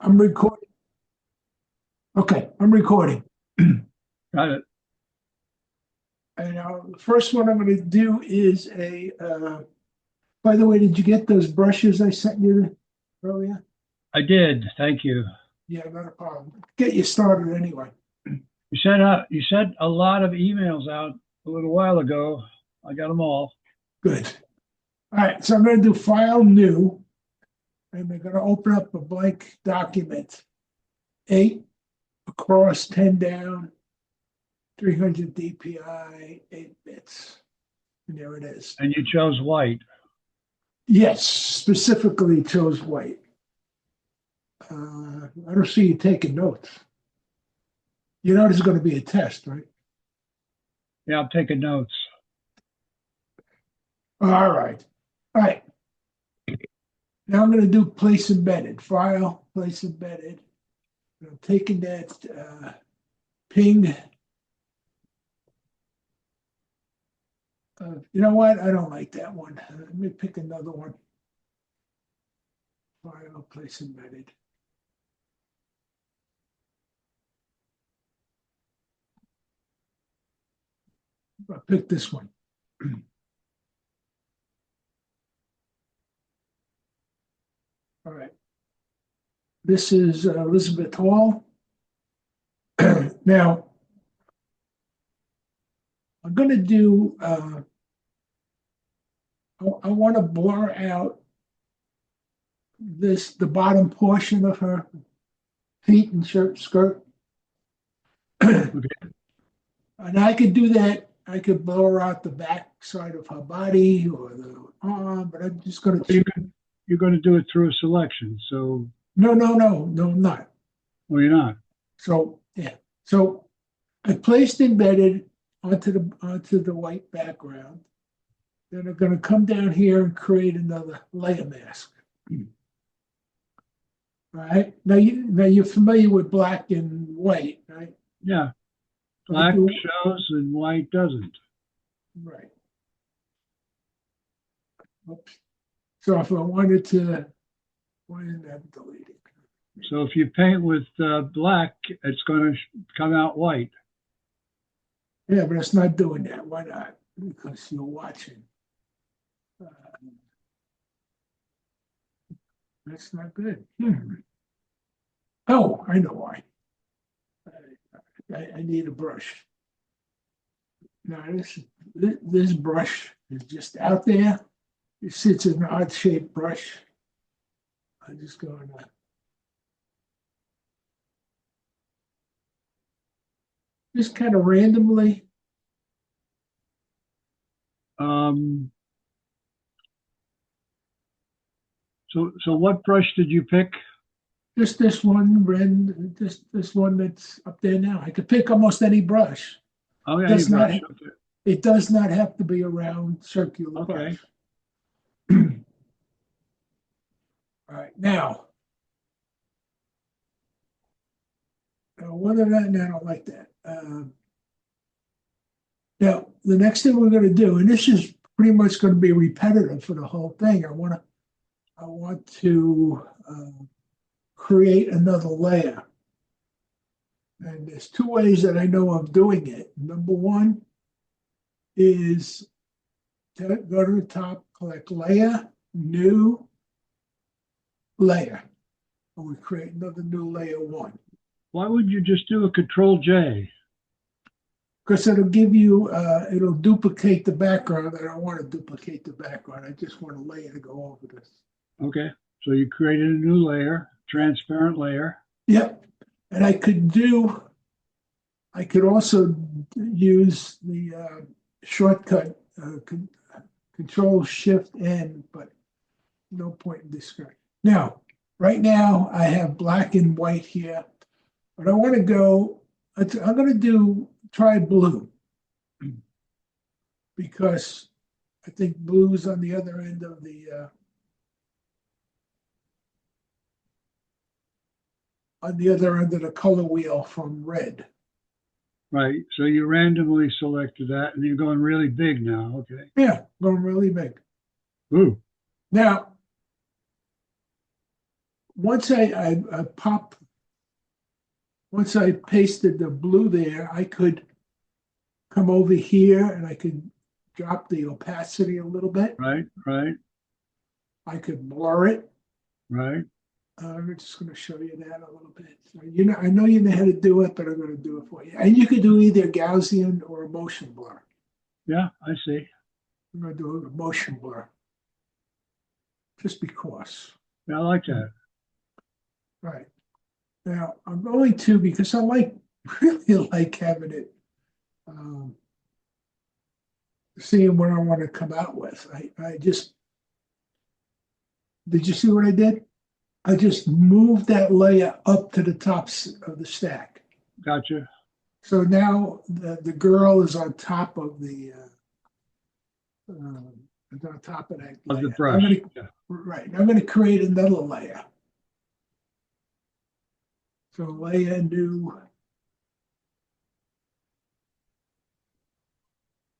I'm recording. Okay, I'm recording. Got it. And the first one I'm going to do is by the way, did you get those brushes I sent you earlier? I did. Thank you. Yeah, not a problem. Get you started anyway. You sent a lot of emails out a little while ago. I got them all. Good. All right, so I'm going to do File New, and we're going to open up a blank document. 8 across, 10 down, 300 DPI, 8 bits. And there it is. And you chose white. Yes, specifically chose white. I don't see you taking notes. You know this is going to be a test, right? Yeah, I'm taking notes. All right. All right. Now I'm going to do place embedded. File, place embedded. I'm taking that ping. You know what? I don't like that one. Let me pick another one. File, place embedded. I'll pick this one. All right. This is Elizabeth Hall. Now, I'm going to do, I want to blur out the bottom portion of her feet and skirt. Okay. And I could do that. I could blur out the back side of her body or the arm, but I'm just going to. You're going to do it through a selection. So, No, I'm not. well, you're not. So yeah. So I placed embedded onto the white background. Then I'm going to come down here and create another layer mask. All right. Now you're familiar with black and white, right? Yeah. So I Black do shows and white doesn't. right. Oops. So if I wanted to, why didn't I delete it? So if you paint with black, it's going to come out white. Yeah, but it's not doing that. Why not? Because you're watching. Uh, that's not good. Oh, I know why. I need a brush. Now this brush is just out there. It sits in an odd shaped brush. I'm just going to just kind of randomly. Um, so what brush did you pick? Just this one, this one that's up there now. I could pick almost any brush. Oh, yeah, any Does not brush. Okay. it does not have to be a round circular Okay. brush. All right, now, whether or not, I don't like that. Now, the next thing we're going to do, and this is pretty much going to be repetitive for the whole thing. I want to create another layer, and there's two ways that I know of doing it. Number one is to go to the top, click Layer, New Layer, and we create another new layer one. Why would you just do a Control J? Because it'll give you, it'll duplicate the background. I don't want to duplicate the background. I just want a layer to go over this. Okay. So you created a new layer, transparent layer. Yep. And I could also use the shortcut Control Shift N, but no point in this screen. Now, right now I have black and white here, but I want to go, I'm going to try blue because I think blue is on the other end of the color wheel from red. Right. So you randomly selected that and you're going really big now. Okay. Yeah, going really big. Ooh. Now, once once I pasted the blue there, I could come over here and I could drop the opacity a little bit. Right, right, I could blur it. right. I'm just going to show you that a little bit. So, I know you know how to do it, but I'm going to do it for you. And you could do either Gaussian or a motion blur. Yeah, I see. I'm going to do a motion blur, just because. Yeah, I like that. Right. Now, I'm going to, because I really like having it, seeing what I want to come out with. Did you see what I did? I just moved that layer up to the tops of the stack. Gotcha. So now the girl is on top of the, on top of that Of the layer. brush. Yeah. Right. I'm going to create another layer. So layer new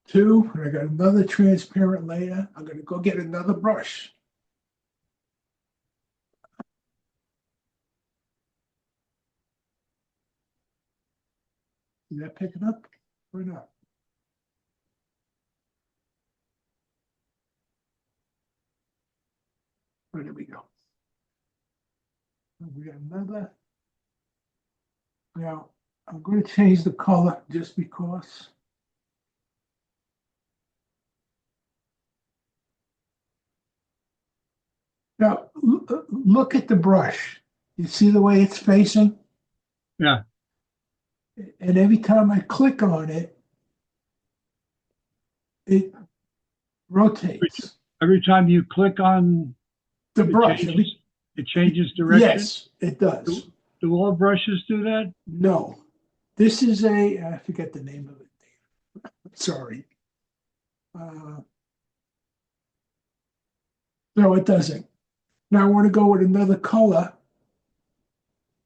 2, and I got another transparent layer. I'm going to go get another brush. Is that picking up or not? Oh, there we go. We got another. Now, I'm going to change the color just because. Now, look at the brush. You see the way it's facing? Yeah. And every time I click on it, it rotates. Every time you click on The it brush. it changes direction. Yes, it does. Do all brushes do that? No. This is I forget the name of it. Sorry. No, it doesn't. Now I want to go with another color.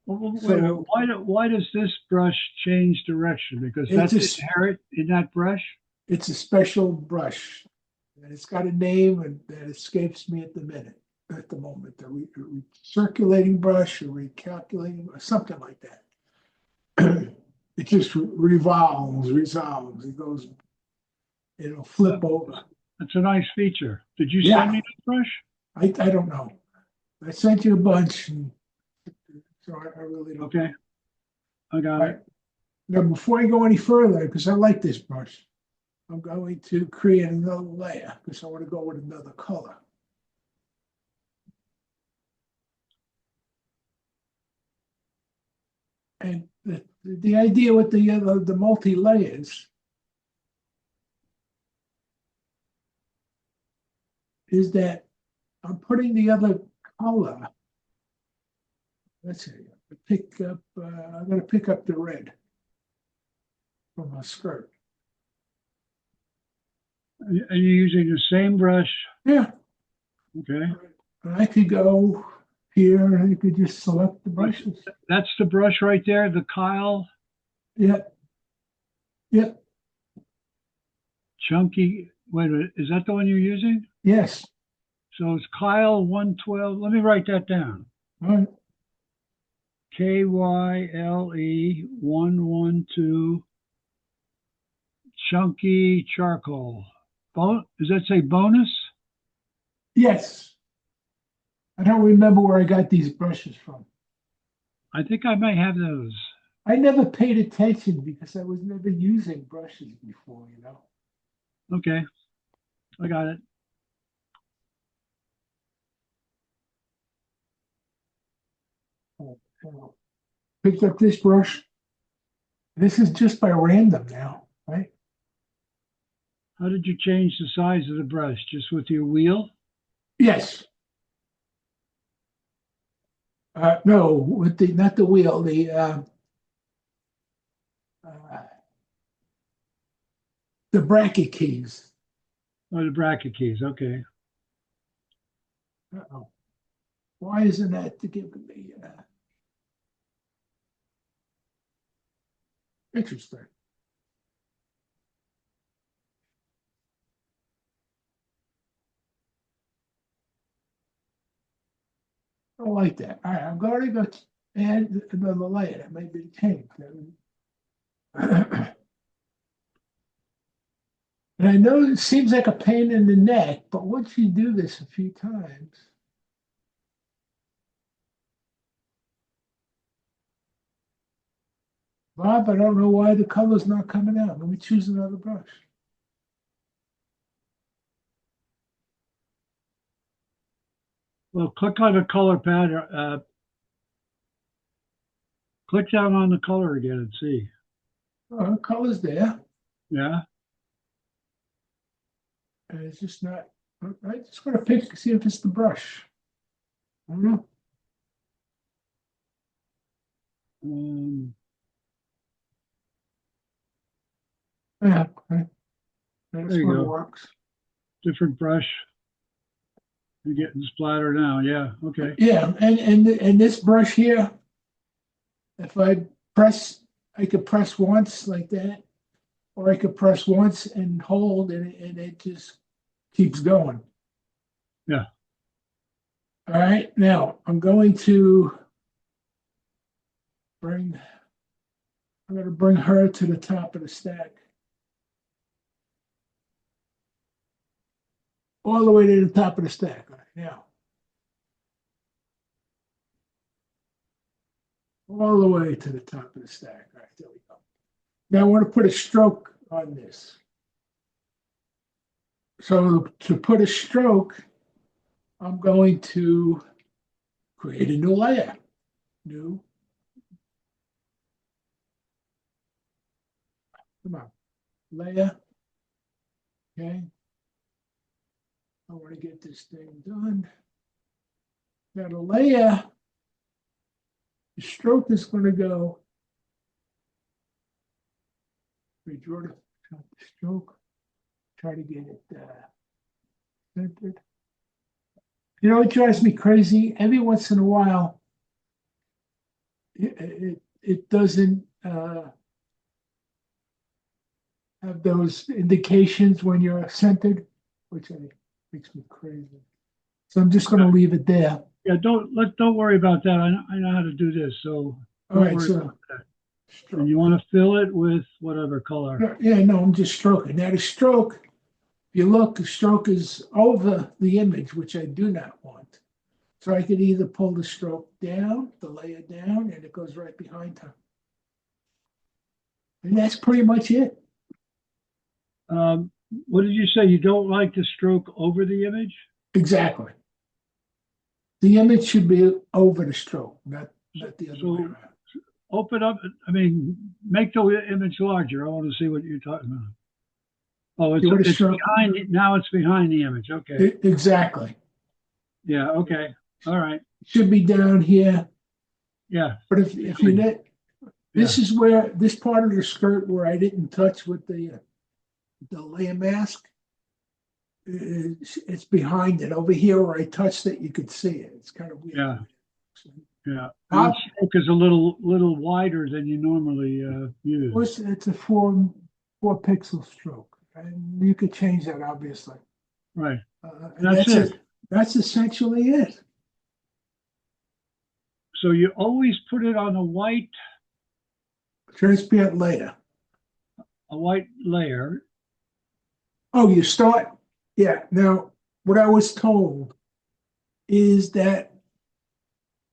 Well, wait a minute. Why does this brush change direction? Because that's inherent in that brush? It's a special brush. And it's got a name and that escapes me at the moment. A recirculating brush or recalculating or something like that. It just revolves. It goes, it'll flip over. That's a nice feature. Did you Yeah. send me the brush? I don't know. I sent you a bunch, and so I really don't. Okay. I got it. Now, before I go any further, because I like this brush, I'm going to create another layer because I want to go with another color. And the idea with the multi-layers is that I'm putting the other color. Let's see. I'm going to pick up the red from my skirt. Are you using the same brush? Yeah. Okay. And I could go here and you could just select the brushes. That's the brush right there, the Kyle. Yeah. Yeah. Chunky. Wait a minute. Is that the one you're using? Yes. So it's Kyle 112. Let me write that down. All right. KYLE 112 chunky charcoal. Does that say bonus? Yes. I don't remember where I got these brushes from. I think I might have those. I never paid attention because I was never using brushes before, Okay. I got it. Picked up this brush. This is just by random now, right? How did you change the size of the brush? Just with your wheel? Yes. No, with not the wheel, the bracket keys. Oh, the bracket keys. Okay. Uh-oh. Why isn't that to give me? Interesting. Oh, like that. All right, I'm going to go add another layer. That may be changed. And I know it seems like a pain in the neck, but once you do this a few times, Bob, I don't know why the color's not coming out. Let me choose another brush. Well, click on the color pattern. Click down on the color again and see. Oh, the color's there. Yeah. And it's just not. I just want to pick, see if it's the brush. I don't know. Yeah, okay. That's There you what go. works. Different brush. You're getting splatter now. Yeah. Okay. Yeah, and this brush here, if I press, I could press once like that, or I could press once and hold, and it just keeps going. Yeah. All right, now I'm going to bring, I'm going to bring her to the top of the stack. All the way to the top of the stack. All right, now. All the way to the top of the stack. All right, there we go. Now I want to put a stroke on this. So to put a stroke, I'm going to create a new layer. New. Come on. Layer. Okay. I want to get this thing done. Now the layer, the stroke is going to go. We draw the stroke. Try to get it centered. You know, it drives me crazy. Every once in a while, it doesn't have those indications when you're centered, which makes me crazy. So I'm just going to leave it there. Yeah. Don't worry about that. I know how to do this. So All right. worry So about that. And you want to fill it with whatever color. yeah, no, I'm just stroking. Now the stroke, if you look, the stroke is over the image, which I do not want. So I could either pull the stroke down, the layer down, and it goes right behind her. And that's pretty much it. What did you say? You don't like the stroke over the image? Exactly. The image should be over the stroke, not the other way around. Open up. I mean, make the image larger. I want to see what you're talking about. Oh, it's behind. Now it's behind the image. Okay. Exactly. Yeah. Okay. All right. It should be down here. Yeah. But if you net, this is where this part of the skirt where I didn't touch with the layer mask. It's behind it. Over here where I touched it, you could see it. It's kind of weird. Yeah. Yeah. The stroke is a little wider than you normally use. It's a four pixel stroke, and you could change that obviously. Right. That's it. That's essentially it. So you always put it on a white transparent layer. A white layer. Oh, you start. Yeah. Now, what I was told is that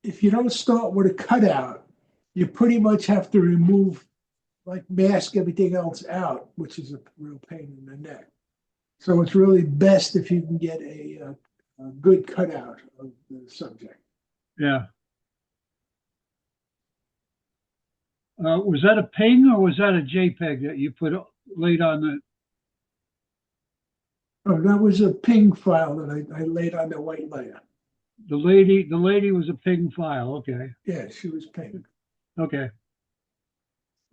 if you don't start with a cutout, you pretty much have to remove, like mask everything else out, which is a real pain in the neck. So it's really best if you can get a good cutout of the subject. Yeah. Was that a ping or was that a JPEG that you laid on the? Oh, that was a ping file that I laid on the white layer. The lady was a ping file. Okay. Yeah, she was ping. Okay.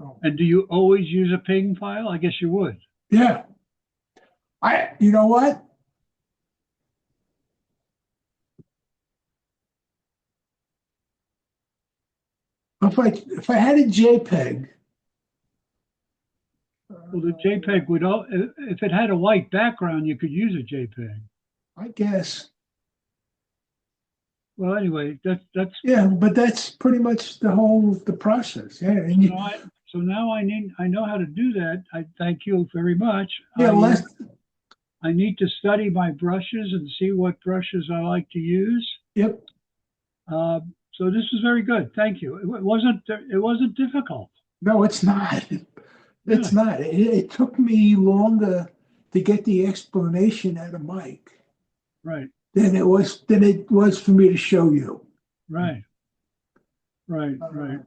Oh. And do you always use a ping file? I guess you would. Yeah. You know what? If I had a JPEG. Well, the JPEG would, if it had a white background, you could use a JPEG. I guess. Well, anyway, that's Yeah, but that's pretty much the process. Yeah, and so now I know how to do that. I thank you very much. yeah, I need to study my brushes and see what brushes I like to use. yep. So this is very good. Thank you. It wasn't difficult. No, it's not. It's Really. not. It took me longer to get the explanation out of Mike Right. than it was for me to show you. Right. Right. Uh, Right.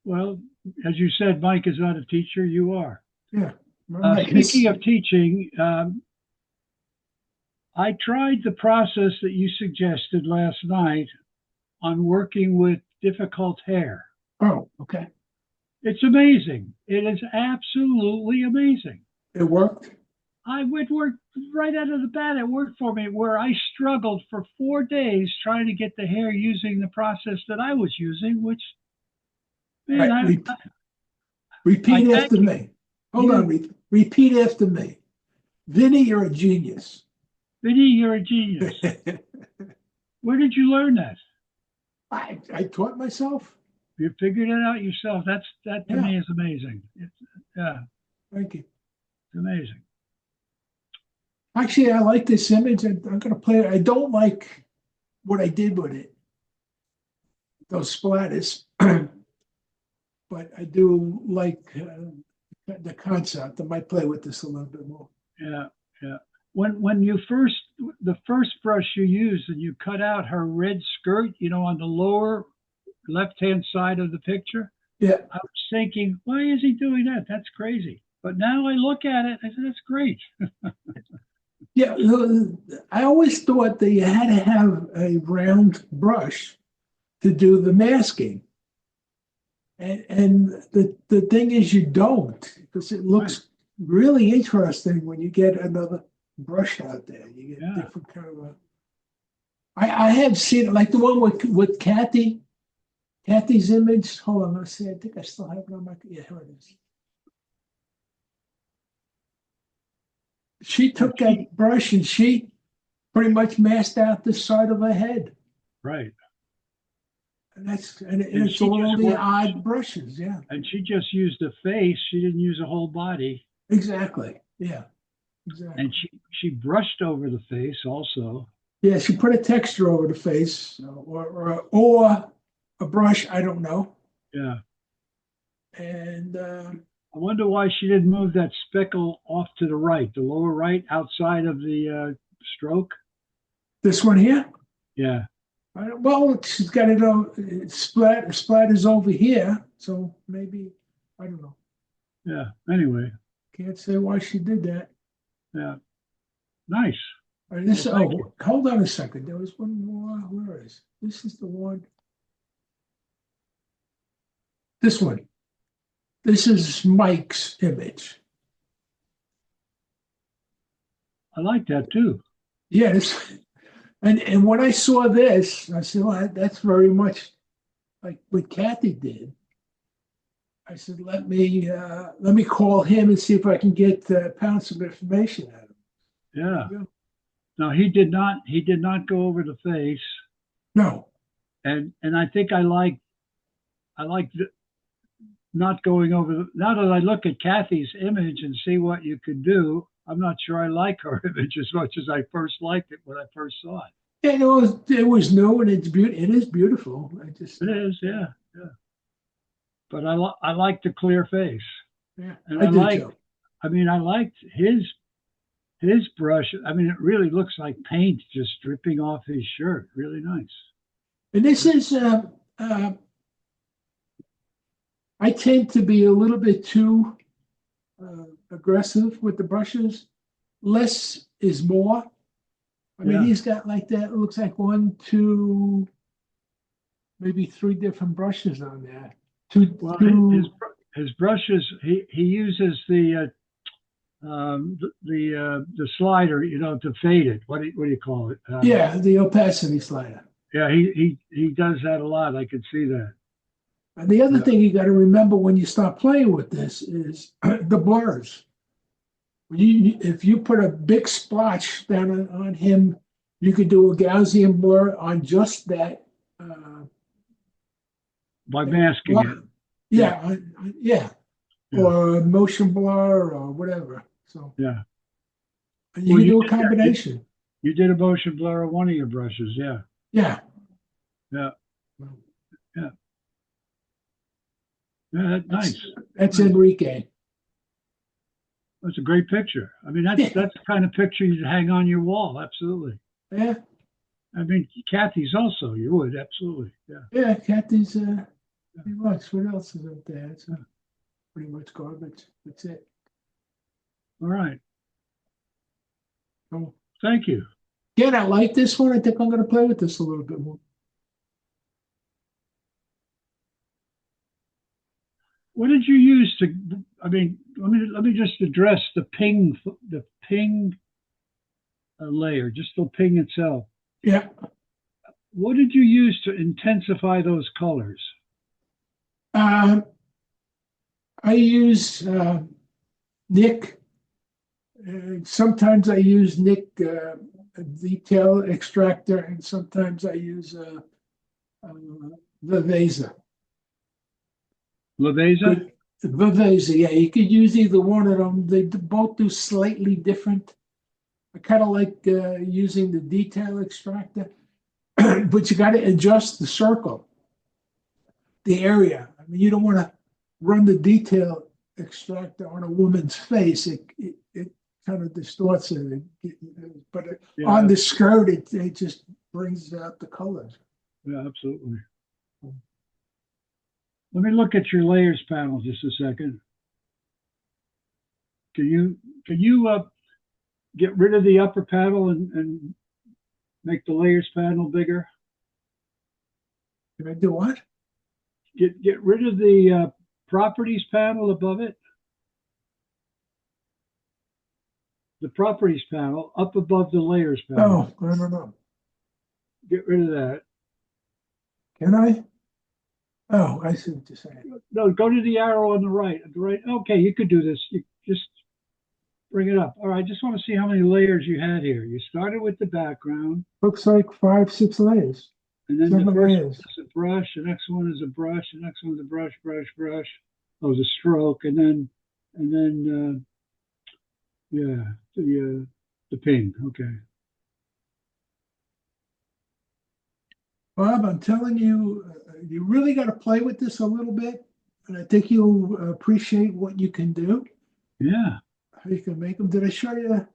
Well, as you said, Mike is not a teacher. You are. yeah. Right. Speaking of teaching, I tried the process that you suggested last night on working with difficult hair. Oh, okay. It's amazing. It is absolutely amazing. It worked. I would work right out of the bat. It worked for me where I struggled for 4 days trying to get the hair using the process that I was using, which, man, Right. I Repeat thank after me. Hold on. you. Repeat after me. Vinny, you're a genius. Vinny, you're a genius. Where did you learn that? I taught myself. You figured it out yourself. That to Yeah. me is amazing. Yeah, Thank you. it's amazing. Actually, I like this image. I'm going to play it. I don't like what I did with it, those splatters, but I do like the concept. I might play with this a little bit more. Yeah, yeah. When the first brush you used and you cut out her red skirt, on the lower left-hand side of the picture, Yeah. I was thinking, why is he doing that? That's crazy. But now I look at it, I said, that's great. Yeah, I always thought that you had to have a round brush to do the masking. And the thing is you don't, because it looks really interesting when you get another brush out there. You get different kind of a. I have seen it, like the one with Kathy's image. Hold on, let's see. I think I still have it on my. Yeah, here it is. She took that brush and she pretty much masked out the side of her head. Right. And it's all the odd brushes, yeah. And she just used the face. She didn't use a whole body. Exactly. Yeah. Exactly. And she brushed over the face also. Yeah, she put a texture over the face or a brush, I don't know. Yeah. And I wonder why she didn't move that speckle off to the right, the lower right, outside of the stroke. This one here? Yeah. Well, she's got it on splatters over here, so maybe I don't know. Yeah. Anyway. Can't say why she did that. Yeah. Nice. Hold on a second. There was one more. Where is this? Is the one? This one. This is Mike's image. I like that too. Yes. And when I saw this, I said, well, that's very much like what Kathy did. I said, let me call him and see if I can get pound some information out of him. Yeah. No, he did not go over the face. No. And I think I like not going over. Now that I look at Kathy's image and see what you could do, I'm not sure I like her image as much as I first liked it when I first saw it. Yeah, it was new and it is beautiful. It is, yeah. But I like the clear face. Yeah, and I liked his brush. I mean, it really looks like paint just dripping off his shirt. Really nice. And this is I tend to be a little bit too aggressive with the brushes. Less is more. I mean, he's got like that. It looks like 1, 2, maybe 3 different brushes on there. His brushes. He uses the slider, to fade it. What do you call it? The opacity slider. Yeah, he does that a lot. I can see that. And the other thing you got to remember when you start playing with this is the blurs. If you put a big splotch down on him You could do a Gaussian blur on just that. By masking it. Yeah, yeah, Yeah. or a motion blur or whatever. So Yeah. you Well, can you do a did that. combination. You did a motion blur on one of your brushes. Yeah. Yeah. Yeah. Yeah. Yeah. That's Nice. that's Nice. Enrique. That's a great picture. I mean, Yeah. that's the kind of picture you'd hang on your wall. Absolutely. Yeah. I mean, Kathy's also. You would absolutely. Yeah. Yeah. Kathy's pretty much. What else is up there? It's pretty much garbage. That's it. All right. So, Thank you. again, I like this one. I think I'm going to play with this a little bit more. What did you use to? I mean, let me just address the ping layer, just the ping itself. Yeah. What did you use to intensify those colors? I use Nick. Sometimes I use Nick detail extractor, and sometimes I use Viveza. Laveza? Viveza, yeah, you could use either one of them. They both do slightly different. I kind of like using the detail extractor, but you got to adjust the circle, the area. I mean, you don't want to run the detail extractor on a woman's face. It kind of distorts it. But Yeah. on the skirt, it just brings out the colors. Yeah, absolutely. Let me look at your layers panel just a second. Can you get rid of the upper panel and make the layers panel bigger? Can I do what? Get rid of the properties panel above it. The properties panel up above the layers panel. Oh, I don't know. Get rid of that. Can I? Oh, I see what you're saying. No, go to the arrow on the right. Okay, you could do this. You just bring it up. All right, I just want to see how many layers you had here. You started with the background. Looks like 5, 6 layers. And then 7 the first layers. one is a brush, the next one is a brush, the next one is a brush. Oh, it's a stroke, and then yeah, the ping. Okay. Bob, I'm telling you, you really got to play with this a little bit, and I think you'll appreciate what you can do. Yeah. How you can make them. Did I show you?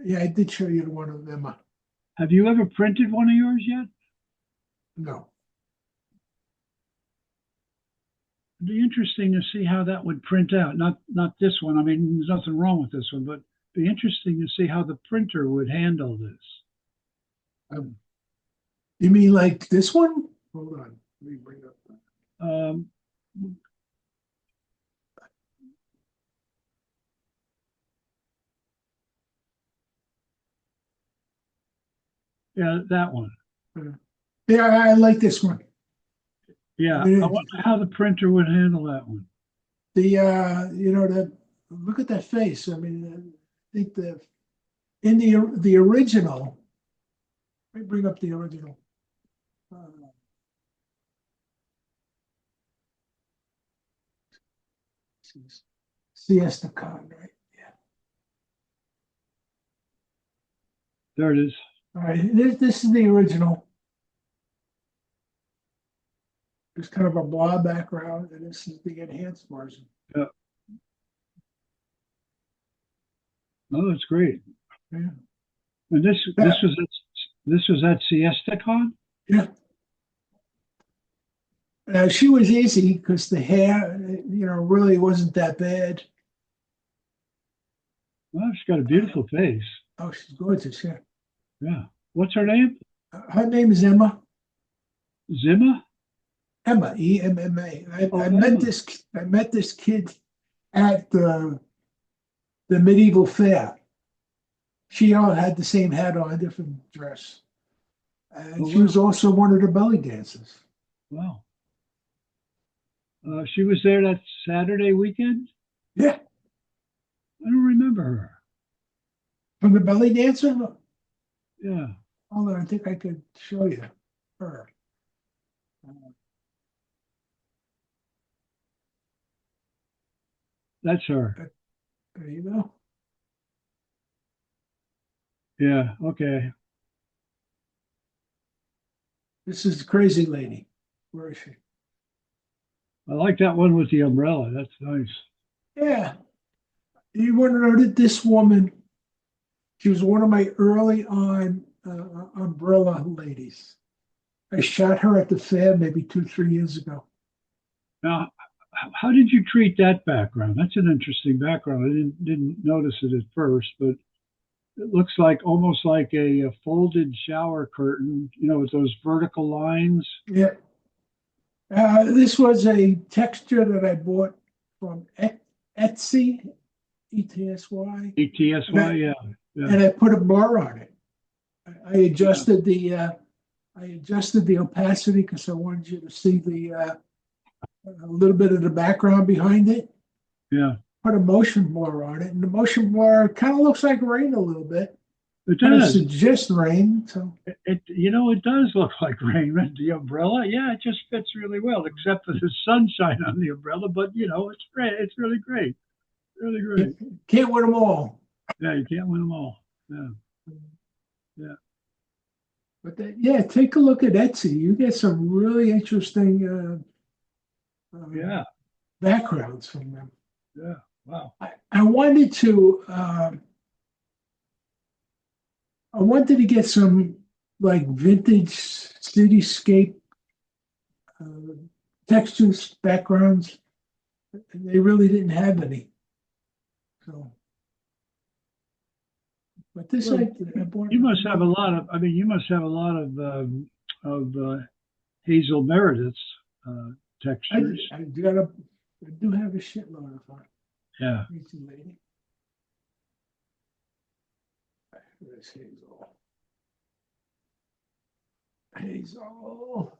Yeah, I did show you one of them. Have you ever printed one of yours yet? No. It'd be interesting to see how that would print out. Not this one. I mean, there's nothing wrong with this one, but it'd be interesting to see how the printer would handle this. You mean like this one? Hold on. Let me bring up. Yeah, that one. Yeah, I like this one. Yeah, I mean, I wonder how the printer would handle that one. Look at that face. I mean, I think in the original. Let me bring up the original. Siesta Con, right? Yeah. There it is. All right, this is the original. There's kind of a blah background, and this is the enhanced version. Yeah. Oh, that's great. Yeah. And this was at SiestaCon? Yeah. She was easy because the hair, really wasn't that bad. Well, she's got a beautiful face. Oh, she's gorgeous, yeah. Yeah. What's her name? Her name is Emma. Zimma? Emma, Emma. Oh, I met this kid at the medieval fair. She all had the same hat on, a different dress. And she was also one of the belly dancers. Wow. She was there that Saturday weekend? Yeah. I don't remember her. From the belly dancer? Yeah, Hold on, I think I could show you her. Uh, that's her. There you go. Yeah, okay. This is the crazy lady. Where is she? I like that one with the umbrella. That's nice. Yeah. You want to know that this woman, she was one of my early on umbrella ladies. I shot her at the fair maybe 2, 3 years ago. Now, how did you treat that background? That's an interesting background. I didn't notice it at first, but it looks like almost like a folded shower curtain, with those vertical lines. Yeah. This was a texture that I bought from Etsy, ETSY, ETSY, yeah, yeah, and I put a blur on it. I yeah, adjusted the opacity because I wanted you to see a little bit of the background behind it. yeah. Put a motion blur on it, and the motion blur kind of looks like rain a little bit. It Kind of does. suggests rain. So It does look like rain. The umbrella, yeah, it just fits really well, except for the sunshine on the umbrella. But it's great. It's really great. Really great. can't win them all. Yeah, you can't win them all. Yeah, yeah, But yeah, take a look at Etsy. You get some really interesting yeah, backgrounds from them. yeah. Wow. I wanted to get some like vintage cityscape uh, textures backgrounds, and they really didn't have any. So, but this Well, I bought. you must have a lot of. I mean, you must have a lot of Hazel Meredith's textures. I do have a shitload of her. Yeah. Crazy lady. Where's Hazel? Hazel.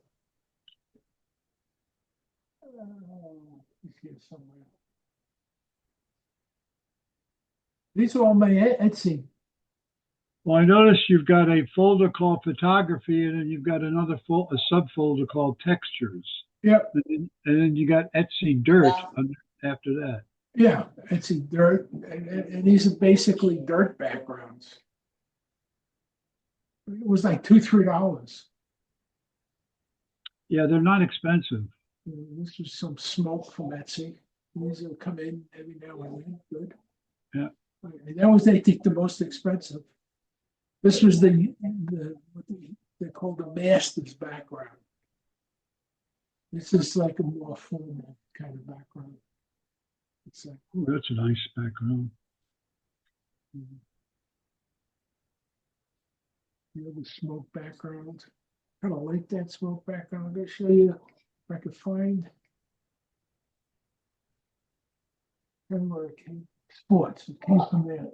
He's here somewhere. These are all my Etsy. Well, I noticed you've got a folder called photography, and then you've got another a subfolder called textures, Yep. and then you got Etsy dirt after that. Yeah, Etsy dirt, and these are basically dirt backgrounds. It was like $2, $3. Yeah, they're not expensive. This was some smoke from Etsy. These will come in every now and then. Good. Yeah. And that was, I think, the most expensive. This was what they call the master's background. This is like a more formal kind of background. It's like, Ooh, that's a nice background. the smoke background. Kind of like that smoke background. I'm going to show you if I could find. Where it came. Sports. It came from there.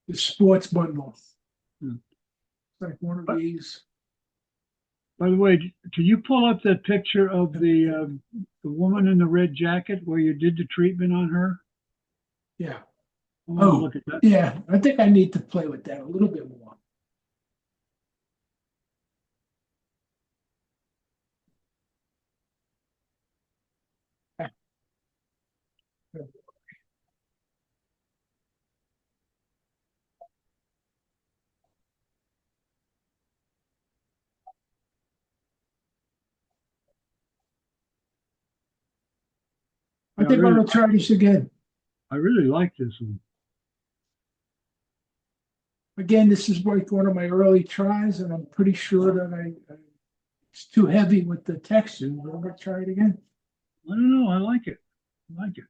The sports bundle. Hmm. It's like one of these. By the way, can you pull up that picture of the woman in the red jacket where you did the treatment on her? Yeah. I want to look at that. Yeah. I think I need to play with that a little bit more. I Yeah, think I'm going to try this again. I really like this one. Again, this is like one of my early tries, and I'm pretty sure that it's too heavy with the texture. I'm going to try it again. I don't know. I like it. I like it.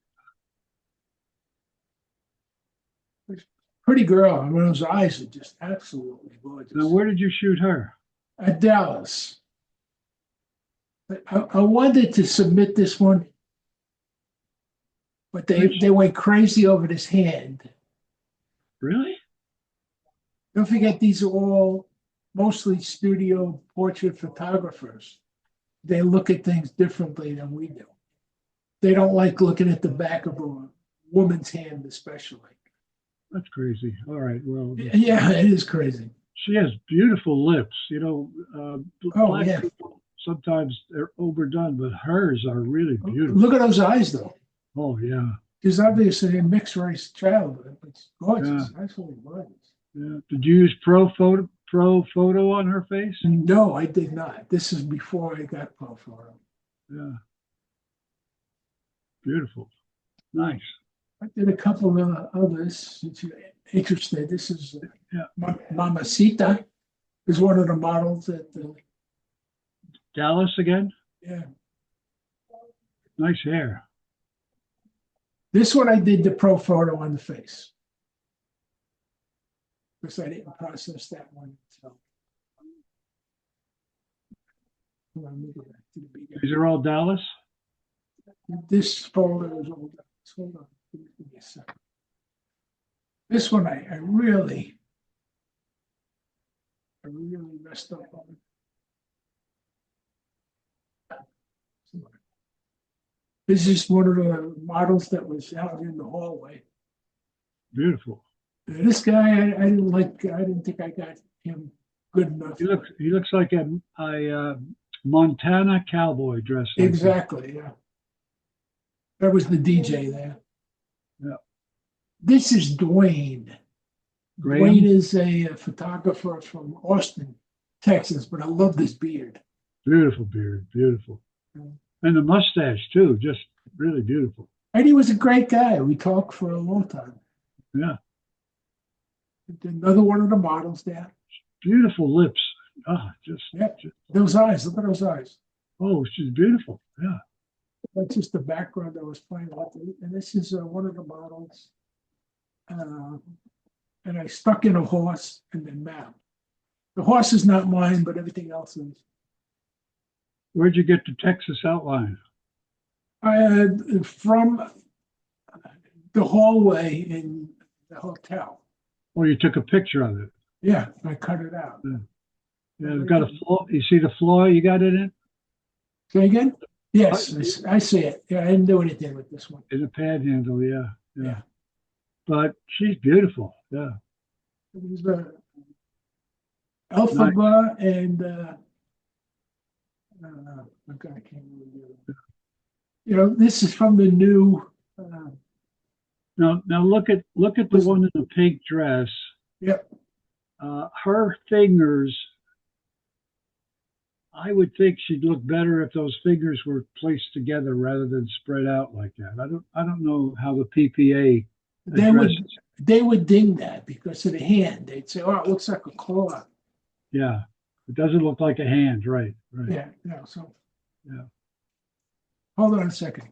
Pretty girl. I mean, those eyes are just absolutely gorgeous. Now, where did you shoot her? At Dallas. I wanted to submit this one, but they went crazy over this hand. Really? Don't forget, these are all mostly studio portrait photographers. They look at things differently than we do. They don't like looking at the back of a woman's hand, especially. That's crazy. All right. Well, Yeah, it is crazy. She has beautiful lips. You know, Oh, black yeah. people sometimes they're overdone, but hers are really beautiful. Look at those eyes, though. Oh yeah, She's obviously a mixed race child, but it's yeah, gorgeous. Absolutely gorgeous. yeah. Did you use pro photo on her face? No, I did not. This is before I got Photo. Yeah, beautiful, nice. I did a couple of others. If you're interested, this is Yeah, Mamacita is one of the models that, Dallas again. yeah. Nice hair. This one I did the Photo on the face because I didn't process that one until. Hold on, let me go back to the beginning. These are all Dallas. This folder is all done. Hold on. Give me a second. This one I really messed up on. This is one of the models that was out in the hallway. Beautiful. This guy, I didn't like. I didn't think I got him good enough. He looks like a Montana cowboy dressed like Exactly. Yeah. That was the DJ there. Yeah. This is Dwayne. Graham? Dwayne is a photographer from Austin, Texas, but I love this beard. Beautiful beard, beautiful. Yeah. And the mustache too, just really beautiful. And he was a great guy. We talked for a long time. Yeah, Another one of the models there. beautiful lips. Ah, Yeah. Those eyes, look at those eyes. oh, she's beautiful. Yeah, That's just the background I was playing with. And this is one of the models. And I stuck in a horse and then map. The horse is not mine, but everything else is. where'd you get the Texas outline? From the hallway in the hotel. Oh, you took a picture of it. Yeah, I cut it out. Yeah, it's got a flaw. You see the flaw you got in it Say again? Yes, I see it. Yeah, I didn't do anything with this one. in the panhandle. Yeah, yeah. Yeah. But she's beautiful. Yeah, It was Alphaba and okay, I can't remember. You know, this is from the new. Now look at the one in the pink dress. Yep. Her fingers. I would think she'd look better if those fingers were placed together rather than spread out like that. I don't know how the PPA addresses. They would ding that because of the hand. They'd say, "Oh, it looks like a claw." Yeah, it doesn't look like a hand, right? Right. Yeah, yeah. So, Yeah. hold on a second.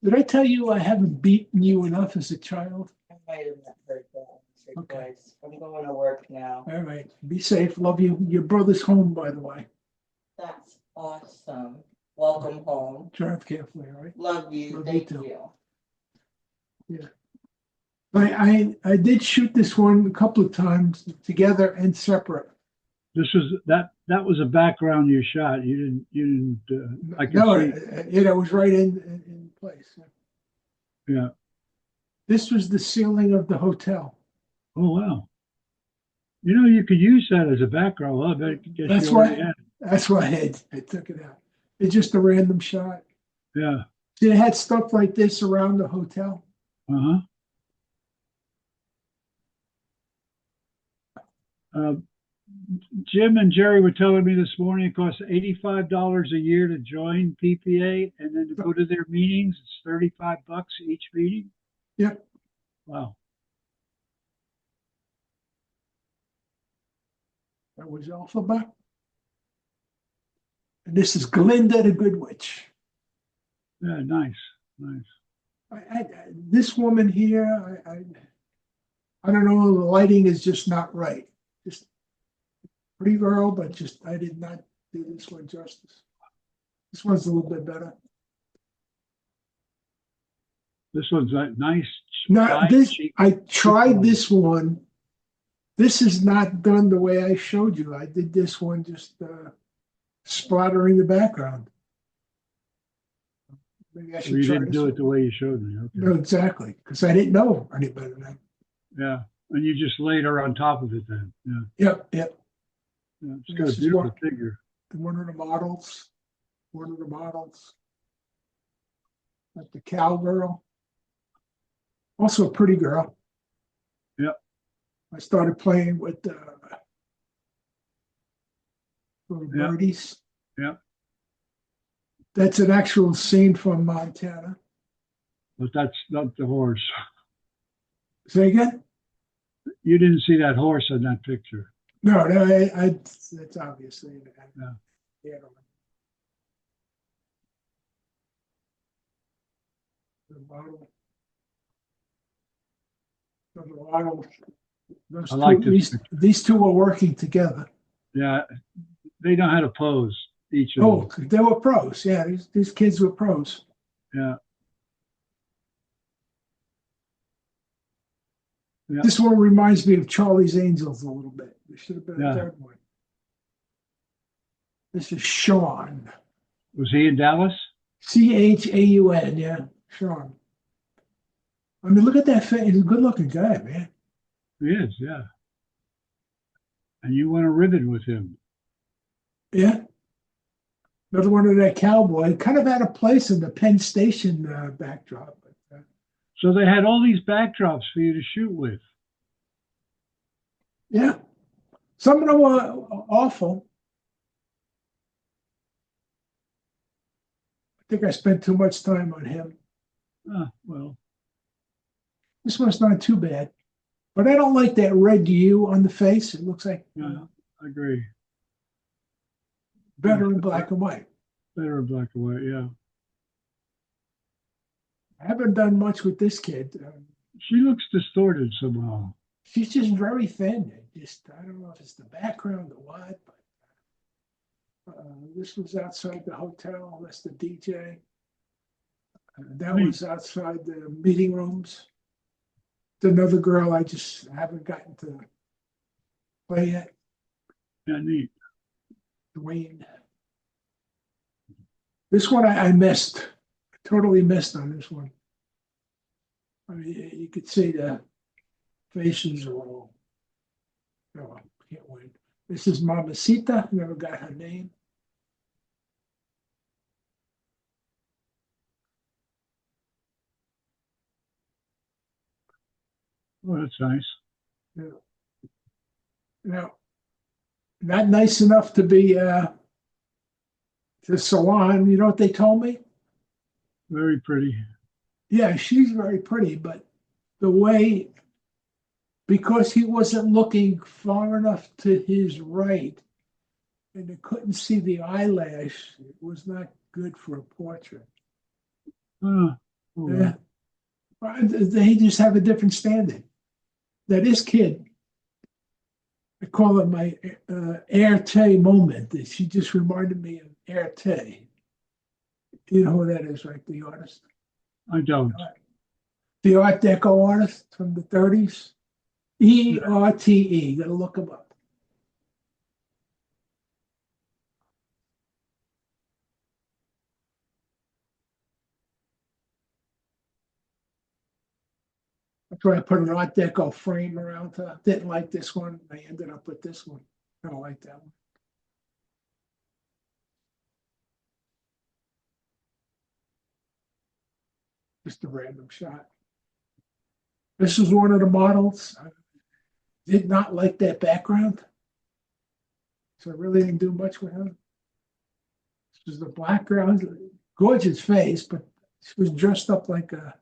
Did I tell you I haven't beaten you enough as a child? I might have not heard that. Okay. Twice. I'm going to work now. All right. Be safe. Love you. Your brother's home, by the way. That's awesome. Welcome home. Drive carefully, all right? Love you. Love you Thank too. you. I did shoot this one a couple of times together and separate. This was that was a background you shot. You didn't. I can No, see. it was right in place. Yeah. This was the ceiling of the hotel. Oh wow. You know, you could use that as a background. I bet guess That's you already why. had. That's why I took it out. It's just a random shot. Yeah. See, they had stuff like this around the hotel. Uh-huh. Jim and Jerry were telling me this morning it costs $85 a year to join PPA, and then to go to their meetings, it's $35 each meeting. Yep. Wow. That was Alphaba. And this is Glinda the Good Witch. Yeah, nice, nice. This woman here, I don't know, the lighting is just not right. Just pretty girl, but just I did not do this one justice. This one's a little bit better. This one's nice. Now this, I tried this one. This is not done the way I showed you. I did this one just splattering the background. Maybe I should You try didn't this do one. it the way you showed me. Okay. No, exactly, because I didn't know any better then. Yeah. And you just laid her on top of it then. Yeah. Yep, yep. Yeah. It's And got a this is beautiful what- figure. One of the models. One of the models. Like the cowgirl. Also a pretty girl. Yep. I started playing with little Yep. birdies. Yep. That's an actual scene from Montana. But that's not the horse. Say again? You didn't see that horse in that picture. No, that's obviously. Yeah. Yeah. The model. The model. Those I like two, this picture. these two are working together. Yeah. They know how to pose, each of Oh, them. they were pros. Yeah, these kids were pros. Yeah. Yeah. This one reminds me of Charlie's Angels a little bit. There should have been a Yeah. third one. This is Sean. Was he in Dallas? Chaun, yeah, Sean. I mean, look at that face. He's a good looking guy, man. He is, yeah. And you went a ribbon with him. Yeah. Another one of that cowboy. Kind of out of place in the Penn Station backdrop. But, So they had all these backdrops for you to shoot with. yeah. Some of them were awful. I think I spent too much time on him. Ah, well, This one's not too bad. But I don't like that red U on the face. It looks like yeah, I agree. better in black and white. Better in black and white, yeah. I haven't done much with this kid. She looks distorted somehow. She's just very thin. I don't know if it's the background or what, but this was outside the hotel. That's the DJ. That Neat. was outside the meeting rooms. It's another girl I just haven't gotten to play yet. Yeah, neat. Dwayne. This one I missed. Totally missed on this one. I mean, you could see the faces are all. Oh, I can't wait. This is Mamacita. Never got her name. Oh, that's nice. Yeah. Now, not nice enough to be the salon. You know what they told me? Very pretty. Yeah, she's very pretty, but the way, because he wasn't looking far enough to his right and they couldn't see the eyelash, it was not good for a portrait. Ah, oh, Yeah. They just have a different standard. Now, this kid, I call it my Air Tay moment. She just reminded me of Air Tay. You know who that is, right? The artist. I don't. The Art Deco artist from the 30s. ERTE. Gotta look him up. That's why I put an Art Deco frame around her. Didn't like this one. I ended up with this one. I don't like that one. Just a random shot. This is one of the models. I did not like that background. So I really didn't do much with him. This is the background. Gorgeous face, but she was dressed up like a,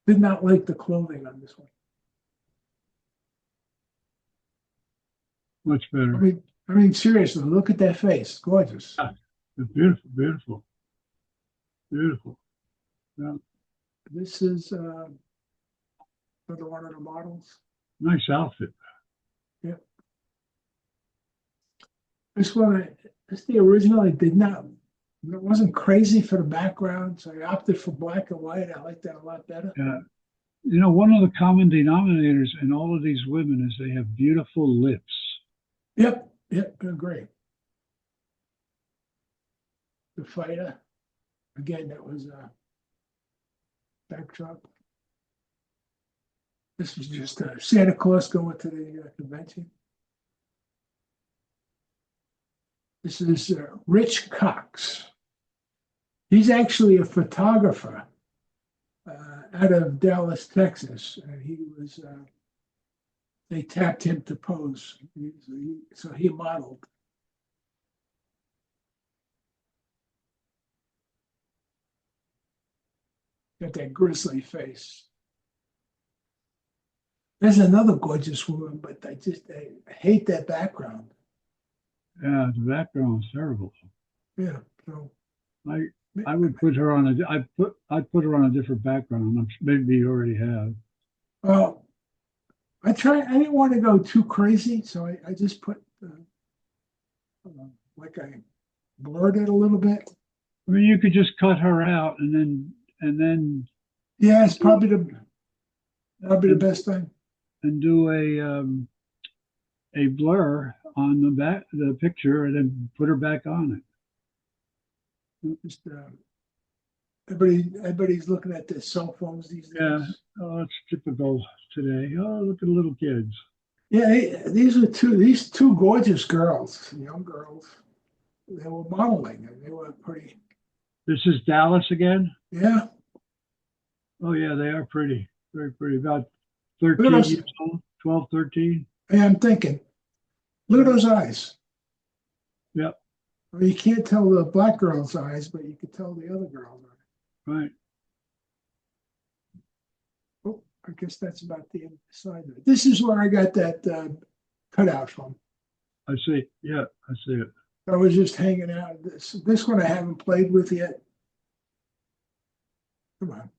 did not like the clothing on this one. Much better. I mean, seriously, look at that face. Gorgeous. It's beautiful, beautiful. Beautiful. Yeah. This is another one of the models. Nice outfit. This one, this the original. I did not. It wasn't crazy for the background, so I opted for black and white. I like that a lot better. Yeah. You know, one of the common denominators in all of these women is they have beautiful lips. Yep, I agree. The fighter, again, that was a backdrop. This was just Santa Claus going to the convention. This is Rich Cox. He's actually a photographer out of Dallas, Texas, and he was. They tapped him to pose, so he modeled. Got that grizzly face. There's another gorgeous woman, but I hate that background. Yeah, the background is terrible. Yeah, so I would put her on I'd put her on a different background. Maybe you already have. well, I didn't want to go too crazy, so I just put like I blurred it a little bit. I mean, you could just cut her out and then Yeah, it's probably that'll be the best thing. and do a blur on the picture and then put her back on it. Just everybody's looking at their cell phones these days. Yeah. Oh, it's typical today. Oh, look at the little kids. Yeah, these two gorgeous girls, young girls. They were modeling and they were pretty. This is Dallas again. Yeah. Oh yeah, they are pretty, very pretty. About 13 Look at years old, 12, 13. Yeah, I'm thinking. Look at those eyes. Yep. I mean, you can't tell the black girl's eyes, but you can tell the other girl's eyes. Right. Oh, I guess that's about the side of it. This is where I got that cutout from. I see. Yeah, I see it. I was just hanging out. This one I haven't played with yet. Come on.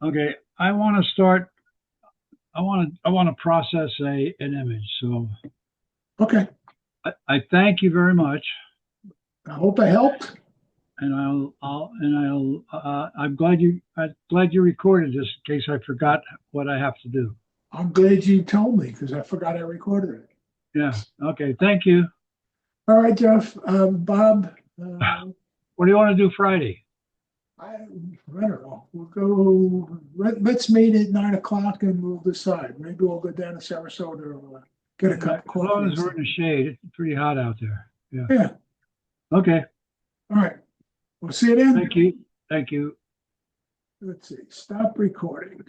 Okay, I want to start. I want to process an image. So Okay. I thank you very much, I hope I helped. and I'm glad you recorded this in case I forgot what I have to do. I'm glad you told me because I forgot I recorded it. Yeah. Okay. Thank you. All right, Jeff. Bob. What do you want to do Friday? I don't know. We'll go. Let's meet at 9 o'clock and we'll decide. Maybe we'll go down to Sarasota or get a cup of As long as coffee. we're in the shade, it's pretty hot out there. Yeah. Yeah. Okay. All right. We'll see you then. Thank you. Thank you. Let's see. Stop recording.